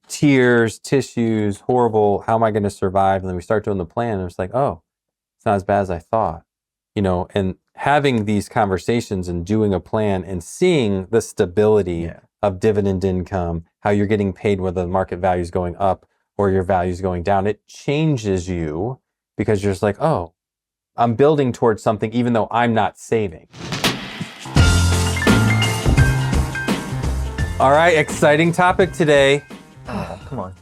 tears, tissues, horrible. How am I going to survive? And then we start doing the plan, and it's like, oh, it's not as bad as I thought. And having these conversations and doing a plan and seeing the stability of dividend income, how you're getting paid whether the market value is going up or your value is going down, it changes you because you're just like, oh, I'm building towards something even though I'm not saving. All right, exciting topic today. Oh, come on.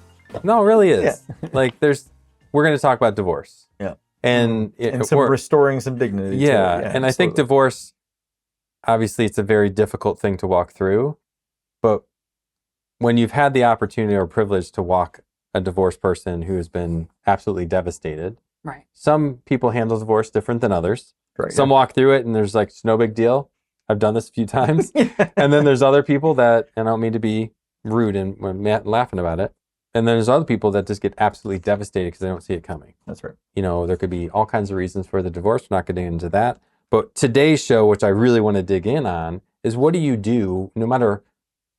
No, it really is. We're going to talk about divorce. Yeah. And restoring some dignity. Yeah. To it. And I think divorce, obviously, it's a very difficult thing to walk through. But when you've had the opportunity or privilege to walk a divorced person who has been absolutely devastated, right? Some people handle divorce different than others. Right, Some walk through it and there's like, it's no big deal. I've done this a few times. And then there's other people that, and I don't mean to be rude and laughing about it. And then there's other people that just get absolutely devastated because they don't see it coming. That's right. There could be all kinds of reasons for the divorce. We're not getting into that. But today's show, which I really want to dig in on, is what do you do no matter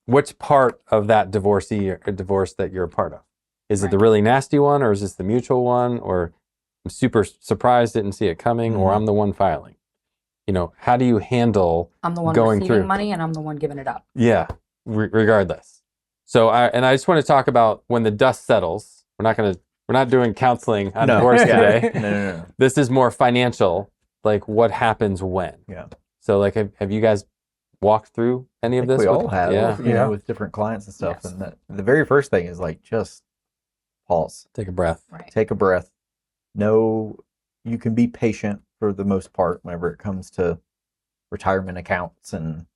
which part of that divorce that you're a part of? Is it the really nasty one, or is this the mutual one, or I'm super surprised, didn't see it coming, or I'm the one filing? How do you handle I'm the one going receiving through money and I'm the one giving it up. Yeah, regardless. So I just want to talk about when the dust settles. We're not doing counseling on divorce today. No. This is more financial, like what happens when. Yeah. So like, have you guys walked through any of this? We all have, yeah. with different clients and stuff. Yes. And the very first thing is like, just pause. Take a breath. Right. Take a breath. Know you can be patient for the most part whenever it comes to retirement accounts and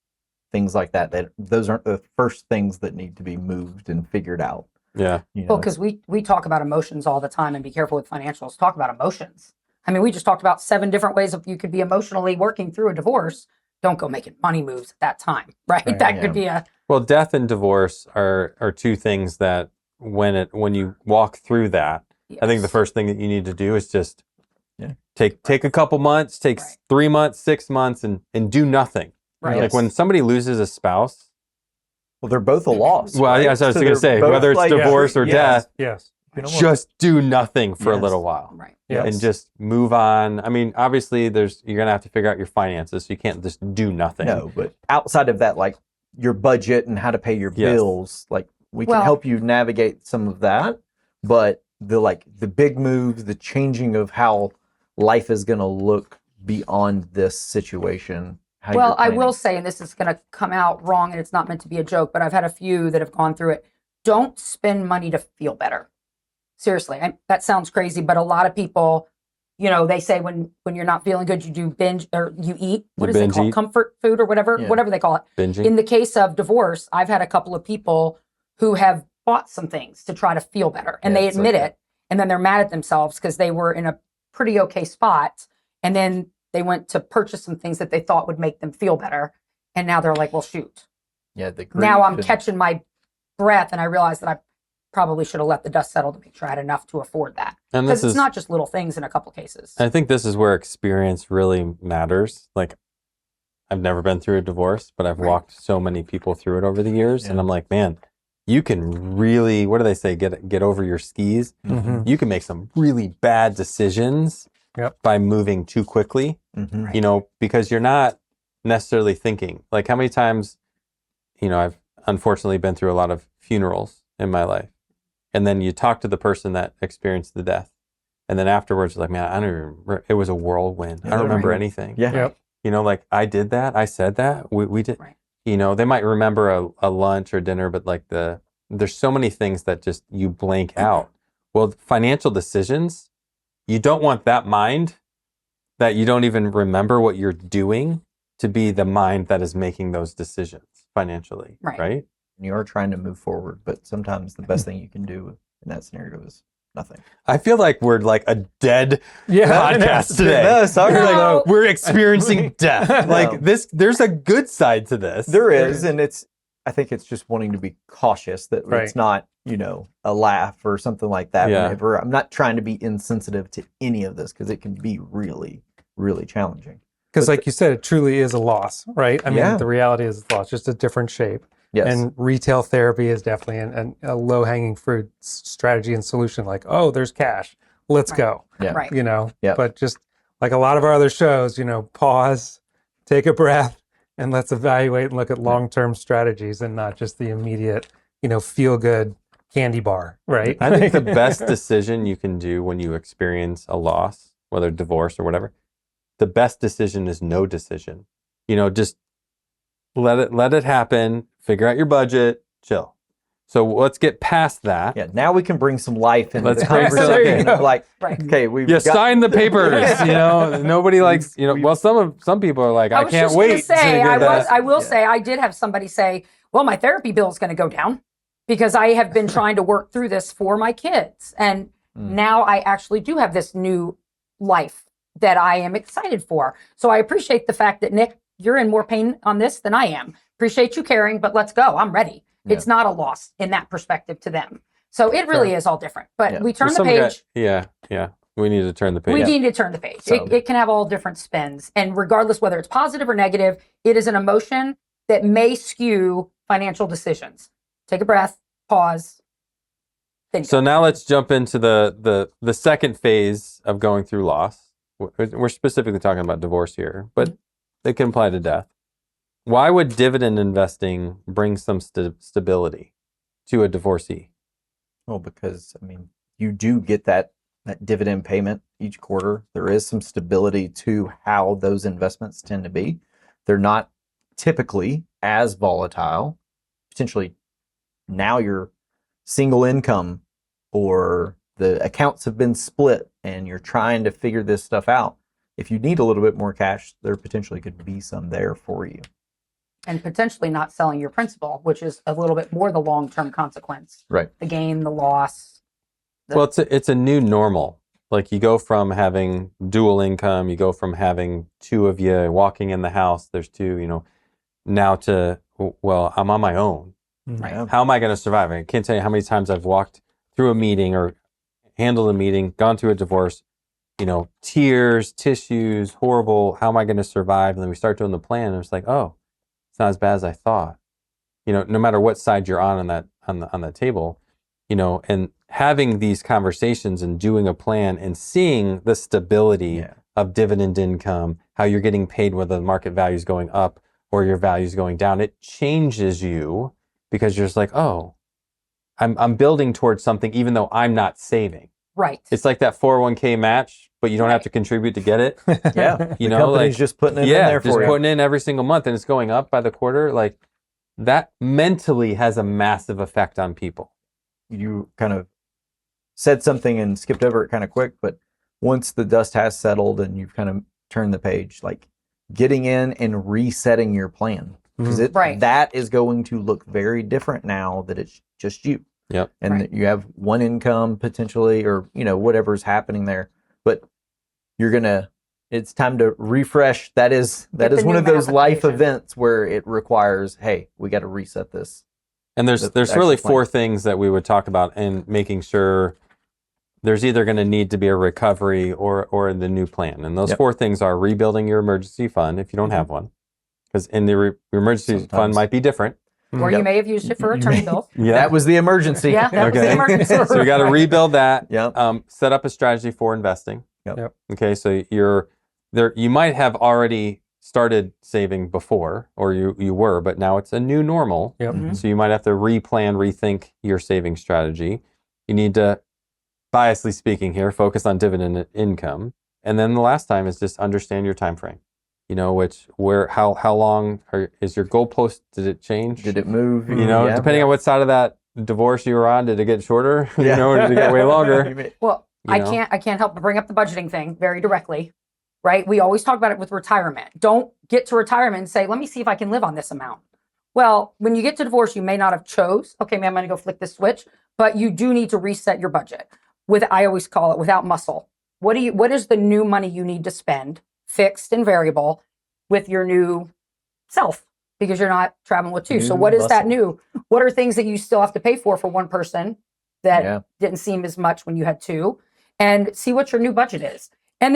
things like that. That those aren't the first things that need to be moved and figured out. Yeah. Well, because we talk about emotions all the time, and be careful with financials. Talk about emotions. I mean, we just talked about 7 different ways you could be emotionally working through a divorce. Don't go making money moves at that time, right? That could be Well, death and divorce are two things that when you walk through that, I think the first thing that you need to do is just take a couple months, 3 months, 6 months, and do nothing. Right. Like when somebody loses a spouse. Well, they're both a loss. Well, right? I was going to say, whether it's divorce or death, just do nothing for a little while. Right. Yes. And just move on. I mean, obviously, you're going to have to figure out your finances, so you can't just do nothing. No, but outside of that, like your budget and how to pay your bills, like we can help you navigate some of that. But the big moves, the changing of how life is going to look beyond this situation. Well, I will say, and this is going to come out wrong, and it's not meant to be a joke, but I've had a few that have gone through it. Don't spend money to feel better. Seriously, that sounds crazy, but a lot of people, they say when you're not feeling good, you do binge or you eat. What is it called? Comfort food or whatever they call it. Binging. In the case of divorce, I've had a couple of people who have bought some things to try to feel better, and they admit it, and then they're mad at themselves because they were in a pretty okay spot, and then they went to purchase some things that they thought would make them feel better, and now they're like, well, shoot. Yeah. Now I'm catching my breath, and I realize that I probably should have let the dust settle to make sure I had enough to afford that. Because it's not just little things in a couple cases. I think this is where experience really matters. Like, I've never been through a divorce, but I've walked so many people through it over the years, and I'm like, man, you can really, what do they say, get over your skis. Mm-hmm. You can make some really bad decisions by moving too quickly, because you're not necessarily thinking. Like, how many times, I've unfortunately been through a lot of funerals in my life. And then you talk to the person that experienced the death. And then afterwards, you're like, man, I don't even remember. It was a whirlwind. I don't remember anything. Yeah. Yep. Like I did that. I said that. We did. Right. They might remember a lunch or dinner, but like there's so many things that just you blank out. Well, financial decisions, you don't want that mind that you don't even remember what you're doing to be the mind that is making those decisions financially. Right? You are trying to move forward, but sometimes the best thing you can do in that scenario is nothing. I feel like we're like a dead podcast today. No, sorry. Like, we're experiencing death. Like this, there's a good side to this. There is, and I think it's just wanting to be cautious that it's not, a laugh or something like that. Yeah. Whenever I'm not trying to be insensitive to any of this because it can be really, really challenging. Because like you said, it truly is a loss, right? I mean, the reality is it's a loss, just a different shape. Yes. And retail therapy is definitely a low-hanging fruit strategy and solution. Like, oh, there's cash. Let's go. Yeah. Right. You know, Yeah. but just like a lot of our other shows, you know, pause, take a breath, and let's evaluate and look at long-term strategies and not just the immediate, you know, feel-good candy bar, right? I think the best decision you can do when you experience a loss, whether divorce or whatever, the best decision is no decision. You know, just let it happen, figure out your budget, chill. So let's get past that. Yeah, now we can bring some life into Let's the bring some- conversation. there you go. Like, Right. okay, we've You got sign the papers, you know. Nobody likes, you know. Well, some people are like, I was can't just gonna wait say, to get that. I will say, I did have somebody say, well, my therapy bill is going to go down because I have been trying to work through this for my kids. And now I actually do have this new life that I am excited for. So I appreciate the fact that, Nick, you're in more pain on this than I am. Appreciate you caring, but let's go. I'm ready. Yeah. It's not a loss in that perspective to them. So it really is all different. But Yeah. we turn Well, the some page. yeah. We need to turn the page. We need to turn the page. So- It can have all different spins. And regardless whether it's positive or negative, it is an emotion that may skew financial decisions. Take a breath, pause. Then So now let's jump into the second phase of going through loss. We're specifically talking about divorce here, but it can apply to death. Why would dividend investing bring some stability to a divorcee? Well, because I mean, you do get that dividend payment each quarter. There is some stability to how those investments tend to be. They're not typically as volatile. Potentially, now you're single income or the accounts have been split and you're trying to figure this stuff out. If you need a little bit more cash, there potentially could be some there for you. and potentially not selling your principal, which is a little bit more the long-term consequence. Right. The gain, the loss. Well, it's a new normal. Like you go from having dual income, you go from having two of you walking in the house, there's two, you know, now to, well, I'm on my own. Right. Yeah. How am I going to survive? I can't tell you how many times I've walked through a meeting or handled a meeting, gone through a divorce, you know, tears, tissues, horrible. How am I going to survive? And then we start doing the plan, and it's like, oh, it's not as bad as I thought. You know, no matter what side you're on that table, you know, and having these conversations and doing a plan and seeing the stability of dividend income, how you're getting paid, whether the market value is going up or your value is going down, it changes you because you're just like, oh, I'm building towards something even though I'm not saving. Right. It's like that 401k match, but you don't have to contribute to get it. Yeah. You the know, company's like, just putting it in Yeah, there just for you. putting in every single month and it's going up by the quarter. Like that mentally has a massive effect on people. You kind of said something and skipped over it kind of quick, but once the dust has settled and you've kind of turned the page, like getting in and resetting your plan, because Right. that is going to look very different now that it's just you. Yep. And Right. that you have one income potentially, or you know, whatever's happening there, but it's time to refresh. That is Get the one new of those life application. events where it requires, hey, we got to reset this. And there's The really actual plan. 4 things that we would talk about in making sure there's either going to need to be a recovery or the new plan. And those Yep. 4 things are rebuilding your emergency fund if you don't have one. Because in the your emergency fund Sometimes. might be different. Or you may have used it for You attorney may- bills. Yeah. That was the emergency. Yeah, that was the Okay. emergency. So we got to Right. rebuild that. Yep. Set up a strategy for investing. Yep. Okay, so you might have already started saving before, or you were, but now it's a new normal. Yep. Mhm. So you might have to replan, rethink your saving strategy. You need to, biasly speaking here, focus on dividend income. And then the last time is just understand your time frame. You know, how long is your goalpost? Did it change? Did it move? You know, Yeah. depending on what side of that divorce you were on, did it get shorter? You Yeah. know, or did it get way longer? Well, You know? I can't help but bring up the budgeting thing very directly, right? We always talk about it with retirement. Don't get to retirement and say, let me see if I can live on this amount. Well, when you get to divorce, you may not have chose, okay, man, I'm going to go flick this switch, but you do need to reset your budget. I always call it without muscle. What is the new money you need to spend, fixed and variable, with your new self? Because you're not traveling with two. So New what is that muscle. new? What are things that you still have to pay for one person that Yeah. didn't seem as much when you had two? And see what your new budget is. And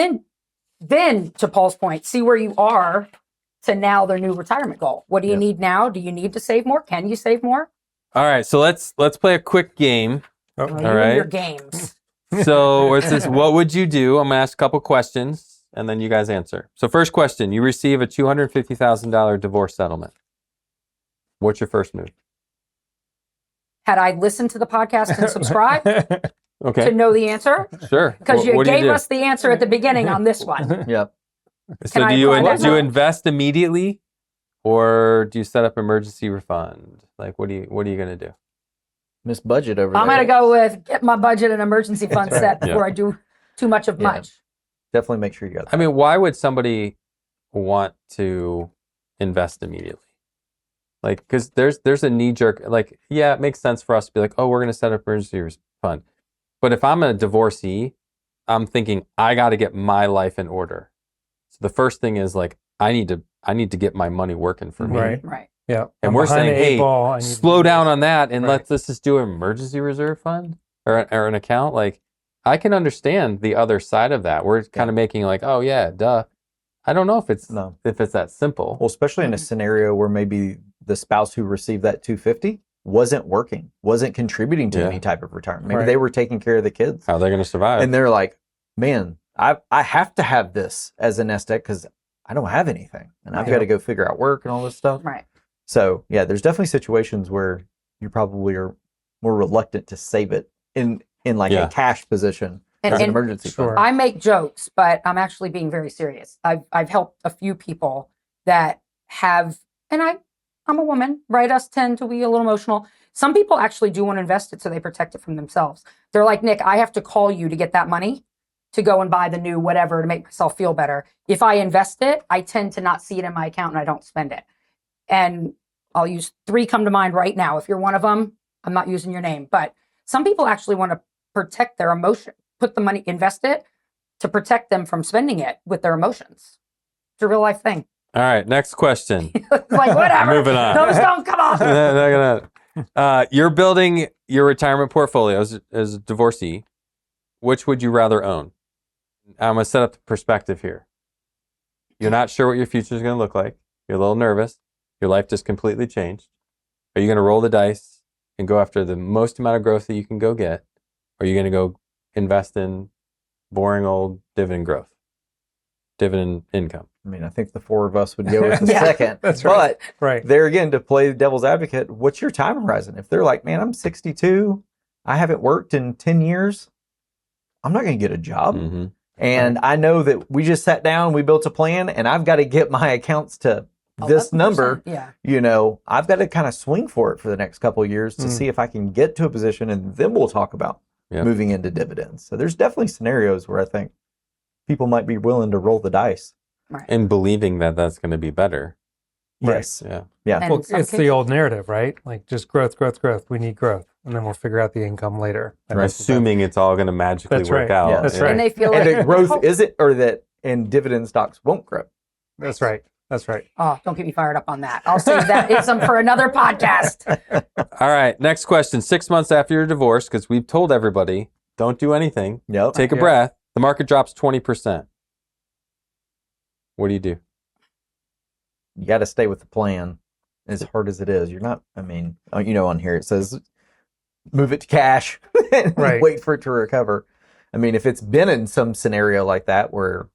then to Paul's point, see where you are to now their new retirement goal. What do you need now? Do you need to save more? Can you save more? All right, so let's play a quick game. Oh, all you and right. your games. So it says, what would you do? I'm going to ask a couple questions, and then you guys answer. So first question, you receive a $250,000 divorce settlement. What's your first move? Had I listened to the podcast and subscribed Okay. to know the answer? Sure. Because you What do gave do? us the answer at the beginning on this one. Yep. So I do you apply that do you now? invest immediately, or do you set up emergency refund? Like, what are you going to do? Miss Budget over I'm there. going to go with get my budget and emergency fund That's set right. before I do too much of Yeah. much. Definitely make sure you got that. I mean, why would somebody want to invest immediately? Like, because there's a knee jerk. Like, yeah, it makes sense for us to be like, oh, we're going to set up emergency fund. But if I'm a divorcee, I'm thinking I got to get my life in order. So the first thing is like, I need to get my money working for me. Right. Right. Yeah. And I'm we're behind saying, the eight hey, ball, I need to slow do down this. on that and Right. let's just do an emergency reserve fund or an account. Like, I can understand the other side of that. We're kind of making like, oh yeah, duh. I don't know if it's that simple. Well, especially in a scenario where maybe the spouse who received that 250 wasn't working, wasn't contributing to any type of retirement. Maybe they were taking care of the kids. How are they going to survive? And they're like, man, I have to have this as a nest egg because I don't have anything. And I've got to go figure out work and all this stuff. Right. So yeah, there's definitely situations where you probably are more reluctant to save it in like a cash position as an emergency fund. I make jokes, but I'm actually being very serious. I've helped a few people that have, and I'm a woman, right? Us tend to be a little emotional. Some people actually do want to invest it so they protect it from themselves. They're like, Nick, I have to call you to get that money to go and buy the new whatever to make myself feel better. If I invest it, I tend to not see it in my account and I don't spend it. And I'll use 3 come to mind right now. If you're one of them, I'm not using your name, but some people actually want to protect their emotion, put the money, invest it to protect them from spending it with their emotions. It's a real life thing. All right, next question. Like, whatever. Moving on. Those don't come off. Not gonna. You're building your retirement portfolio as a divorcee. Which would you rather own? I'm going to set up the perspective here. You're not sure what your future is going to look like. You're a little nervous. Your life just completely changed. Are you going to roll the dice and go after the most amount of growth that you can go get? Or are you going to go invest in boring old dividend growth, dividend income? I mean, I think the 4 of us would go with the second. That's right. But there again, to play devil's advocate, what's your time horizon? If they're like, man, I'm 62, I haven't worked in 10 years, I'm not going to get a job. Mm-hmm. And I know that we just sat down, we built a plan, and I've got to get my accounts to this 11%, number. Yeah. You know, I've got to kind of swing for it for the next couple of years to see if I can get to a position, and then we'll talk about moving into dividends. So there's definitely scenarios where I think people might be willing to roll the dice. Right. And believing that that's going to be better. Yes. Yeah. Yeah. And Well, in some it's the cases- old narrative, right? Like just growth. We need growth, and then we'll figure out the income later. And that's- Assuming it's all going to magically That's work right. out. Yeah. That's right. And they feel And like the growth isn't, or that and dividend stocks won't grow. That's right. That's right. Oh, don't get me fired up on that. I'll save that ism for another podcast. All right. Next question. 6 months after your divorce, because we've told everybody, don't do anything. Yep. Take a breath. The market drops 20%. What do you do? You got to stay with the plan as hard as it is. You're not, I mean, you know, on here it says move it to cash and Right. wait for it to recover. I mean, if it's been in some scenario like that where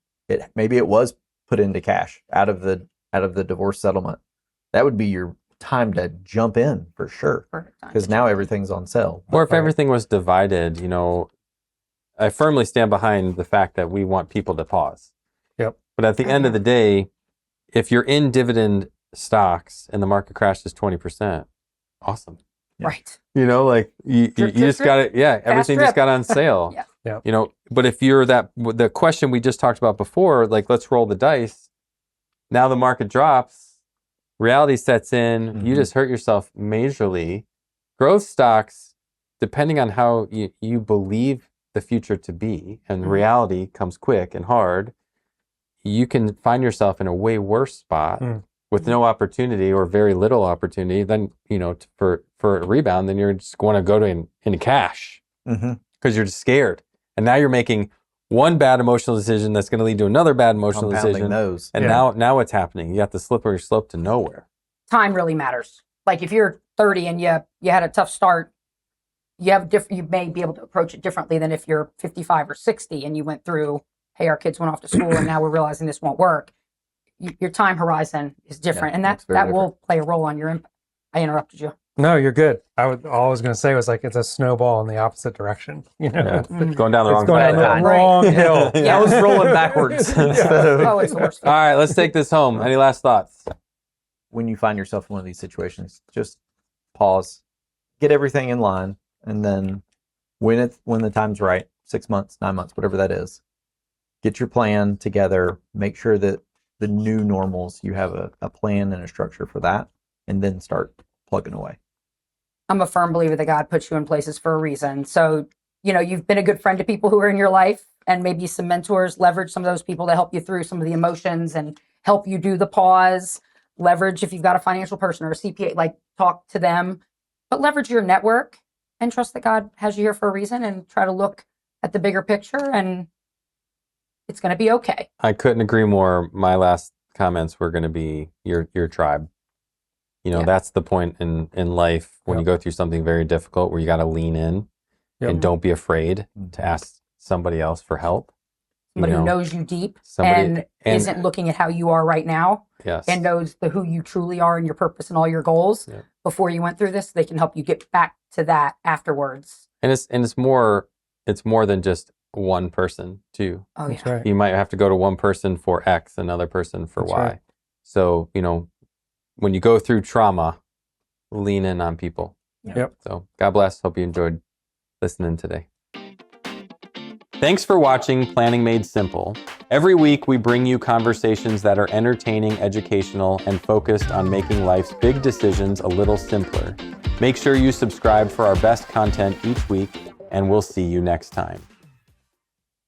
maybe it was put into cash out of the divorce settlement, that would be your time to jump in for sure, because now everything's on sale. Or if everything was divided, you know, I firmly stand behind the fact that we want people to pause. Yep. But at the end of the day, if you're in dividend stocks and the market crashes 20%, awesome. Right. You know, like you Drip, just drip, got it. Yeah. Everything just drip. got on sale. Yeah. Yeah. You know, but if you're the question we just talked about before, like let's roll the dice. Now the market drops, reality sets in, you just hurt yourself majorly. Growth stocks, depending on how you believe the future to be, and reality comes quick and hard, you can find yourself in a way worse spot with no opportunity or very little opportunity. Then, you know, for a rebound, then you're just going to go into cash because you're just scared. And now you're making one bad emotional decision that's going to lead to another bad emotional Compounding decision. those. And now what's happening? You got the slippery slope to nowhere. Time really matters. Like if you're 30 and you had a tough start, you may be able to approach it differently than if you're 55 or 60 and you went through, hey, our kids went off to school and now we're realizing this won't work. Your time horizon is different, and that will play a role on your impact. I interrupted you. No, you're good. All I was going to say was like it's a snowball in the opposite direction. You know, Going down the wrong going side. down the wrong hill. Yeah, I was rolling backwards. Oh, it's the worst. All right, let's take this home. Any last thoughts? When you find yourself in one of these situations, just pause, get everything in line, and then when the time's right, 6 months, 9 months, whatever that is, get your plan together. Make sure that the new normals, you have a plan and a structure for that, and then start plugging away. I'm a firm believer that God puts you in places for a reason. So, you've been a good friend to people who are in your life, and maybe some mentors. Leverage some of those people to help you through some of the emotions and help you do the pause. Leverage if you've got a financial person or a CPA, like talk to them, but leverage your network and trust that God has you here for a reason, and try to look at the bigger picture, and it's going to be okay. I couldn't agree more. My last comments were going to be your tribe. That's the point in life when you go through something very difficult where you got to lean in and don't be afraid to ask somebody else for help. Somebody who knows you deep and isn't looking at how you are right now. Yes. And knows who you truly are and your purpose and all your goals before you went through this. They can help you get back to that afterwards. And it's more than just one person too. Oh, That's yeah. right. You might have to go to one person for X, another person for That's Y. right. So, when you go through trauma, lean in on people. Yep. So God bless. Hope you enjoyed listening today. Thanks for watching Planning Made Simple. Every week we bring you conversations that are entertaining, educational, and focused on making life's big decisions a little simpler. Make sure you subscribe for our best content each week, and we'll see you next time.